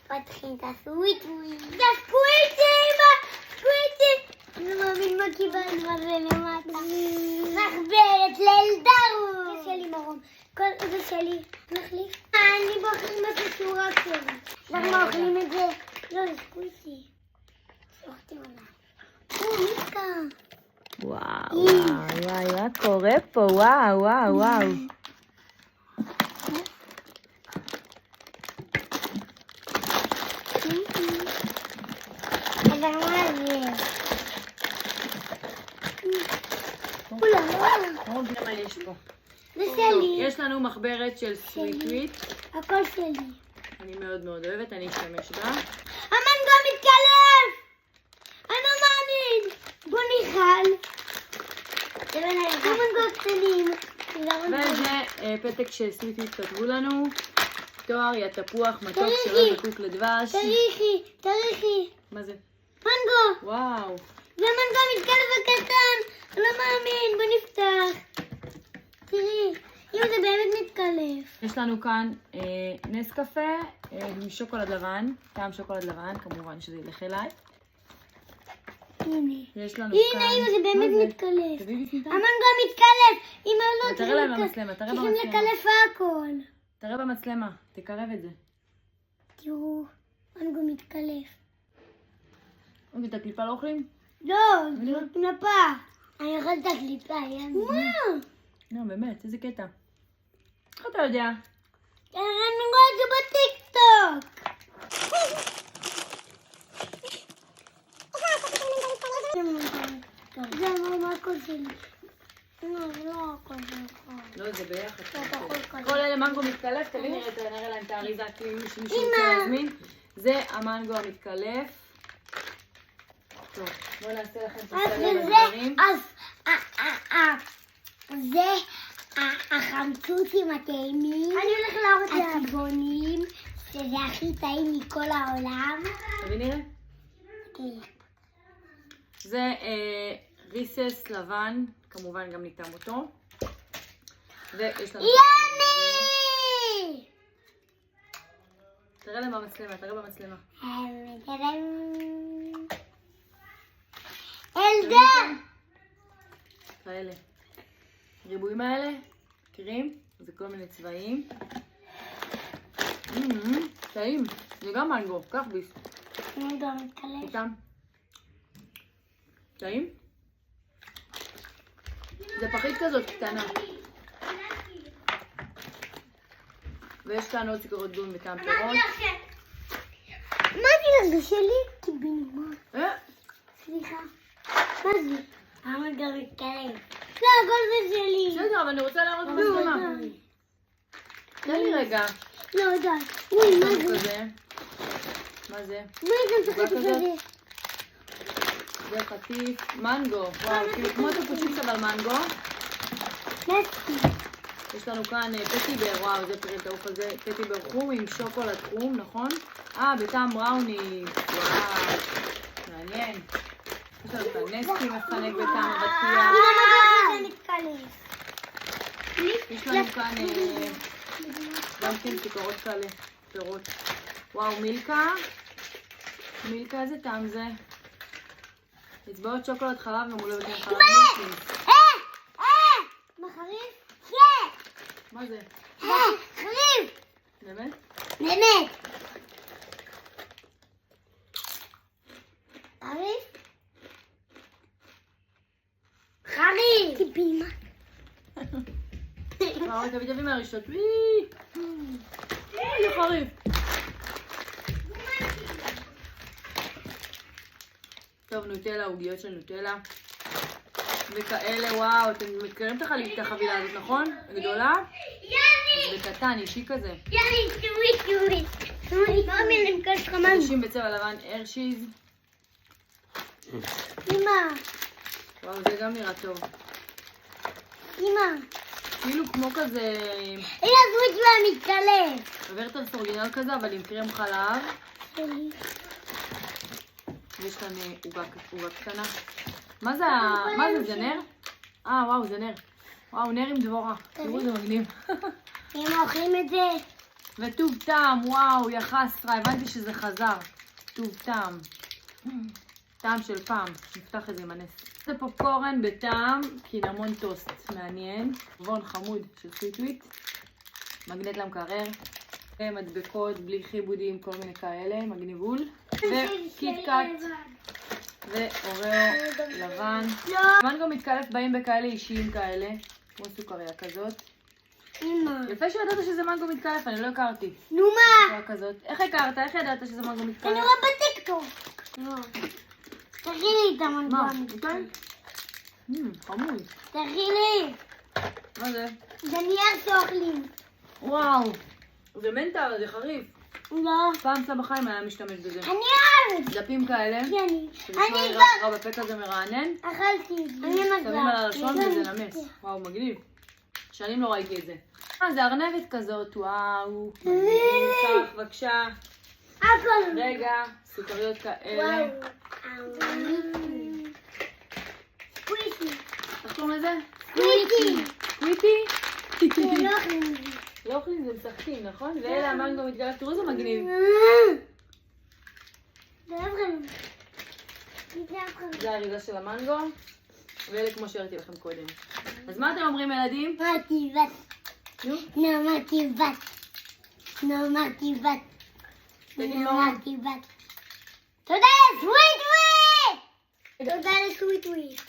פותחים את הסוויטוויט. זה הסקוויטים! הסקוויטים! אני לא מאמין מה קיבלנו על זה למטה. מחברת לילדרו! זה שלי מרום. זה שלי. נחליף? אני בוחרים בסיסורה שלי. אנחנו לא אוכלים את זה. לא, זה סקוויטי. שוחטים עליי. מיקה. וואו, וואו, מה קורה פה? וואו, וואו, וואו. אבל מה זה? אולה, תראה מה יש פה. זה שלי. יש לנו מחברת של סוויטוויט. הכל שלי. אני מאוד מאוד אוהבת, אני אשתמש בה. המנגו מתקלף! אני לא מאמין! בוא נאכל. המנגו קטנים. וזה פתק של סוויטוויט כתבו לנו. תואר, יא תפוח, מתוק שלא זקוק לדבש. תריחי. מה זה? מנגו. וואו. זה מנגו מתקלף הקטן. אני לא מאמין. בוא נפתח. תראי. אם זה באמת מתקלף. יש לנו כאן נס קפה משוקולד לבן, טעם שוקולד לבן, כמובן שזה ילך אליי. הנה. יש לנו הנה, כאן... אם זה באמת מה מתקלף. תביאי בפניתה. המנגו מתקלף. אמא לא תראה להם במצלמה, תראה צריכים במצלמה. לקלף הכל. תראה במצלמה, תקרב את זה. תראו, מנגו מתקלף. את הקליפה לא אוכלים? לא, זה קנפה. אני אוכל את הקליפה, יאללה. מה? לא, באמת, איזה קטע. איך אתה יודע? אני רואה את זה בטיקטוק. זה המקו שלי. לא, זה לא הכל שלך. לא, זה ביחד. כזה. כל אלה מנגו מתקלף, תביא נראה להם את האריזה, כאילו מישהו רוצה להזמין. זה המנגו המתקלף. טוב, בואו נעשה לכם את הסדר בדברים. זה החמצוצים הטעימים. אני הולך להראות הצבעונים, שזה הכי טעים מכל העולם. תביא נראה. זה ריסס לבן, כמובן גם ניתן אותו. ויש לנו... ימי! תראה להם במצלמה, תראה במצלמה. אלדה! כאלה. ריבועים האלה, מכירים? זה כל מיני צבעים. טעים. זה גם מנגו, קח ביס. אני גם מתקלף. איתם. טעים? זה פחית כזאת קטנה. ויש כאן עוד סיגרות גום וטעם פירות. מה זה שלי? קיבינימה. סליחה. מה זה? למה גם מתקלף? לא, הכל זה שלי. בסדר, אבל אני רוצה להראות במצלמה. תן לי רגע. לא, די. אוי, מה משהו זה? כזה. מה זה? מה זה משחק כזה? זה חטיף. מנגו. וואו, כאילו כמו תפושיץ אבל מנגו. מסטיק. יש לנו כאן פטיבר, וואו, זה פרי טעוף הזה, פטיבר חום עם שוקולד חום, נכון? בטעם בראוני, וואו, מעניין. יש לנו כאן נסטי מפנק בטעם הבטיח. זה מתקלף. יש לנו כאן גם כן סיגרות כאלה, פירות. וואו, מילקה. מילקה, איזה טעם זה? אצבעות שוקולד חלב ממולא בטעם חלב מילקינס. מה חריף? מה זה? חריף! באמת? באמת! חריף? חריף! קיבימה. וואו, תביא מהראשון. איזה חריף. טוב, נוטלה, עוגיות של נוטלה. וכאלה, וואו, אתם מכירים את החבילה הזאת, נכון? גדולה? יאני! זה קטן, אישי כזה. יאני, סוויט. מאמי, אני מקש לך מנגו. אנשים בצבע לבן, הרשיז. אמא, וואו, זה גם נראה טוב. אמא. כאילו כמו כזה, הנה הסוויט והמתקלף. ורטרס אורגינל כזה, אבל עם קרם חלב. שלי. ויש כאן עוגה קטנה. מה זה, זה נר? וואו, זה נר. וואו, נר עם דבורה. תראו, זה מגניב. אם אוכלים את זה. וטוב טעם, וואו, יא חסרה, הבנתי שזה חזר. טוב טעם. טעם של פעם, נפתח את זה עם הנס. זה פופקורן בטעם קינמון טוסט, מעניין. וון חמוד של סוויט, מגנט למקרר, מדבקות בלי חיבודים, כל מיני כאלה, מגניבול. וקיט קאט, ואוריאו לבן. מנגו מתקלף באים בכאלה אישיים כאלה, כמו סוכריה כזאת. יפה שידעת שזה מנגו מתקלף, אני לא הכרתי. נו מה? איך הכרת? איך ידעת שזה מנגו מתקלף? אני רואה בטיקטוק. תכיני את המנגו. מה? כן? חמוד. תכיני. מה זה? זה נייר שאוכלים. וואו. זה מנטר, זה חריף. לא. פעם סבא חיים היה משתמש בזה. אני אוהבת. דפים כאלה. אני כבר רע בפה כזה מרענן. אכלתי את זה. אני שמים מזל. על הלשון וזה נמס. וואו, מגניב. שנים לא ראיתי את זה. זה ארנבת כזאת, וואו. מגניב, כך, בבקשה. הכל. רגע, סוכריות כאלה. סקוויטי. איך קוראים לזה? סקוויטי. קוויטי? זה לא אוכלים את זה. לא אוכלים, זה משחקים, נכון? ואלה המנגו מתגלף, תראו איזה מגניב. זה לא אוכלים. זה האריזה של המנגו, ואלה כמו שהראיתי לכם קודם. אז מה אתם אומרים ילדים? אמרתי בת. נו? אמרתי בת. אמרתי בת. תגיד לו. אמרתי בת. תודה לסוויט וויט! תודה לסוויט וויט.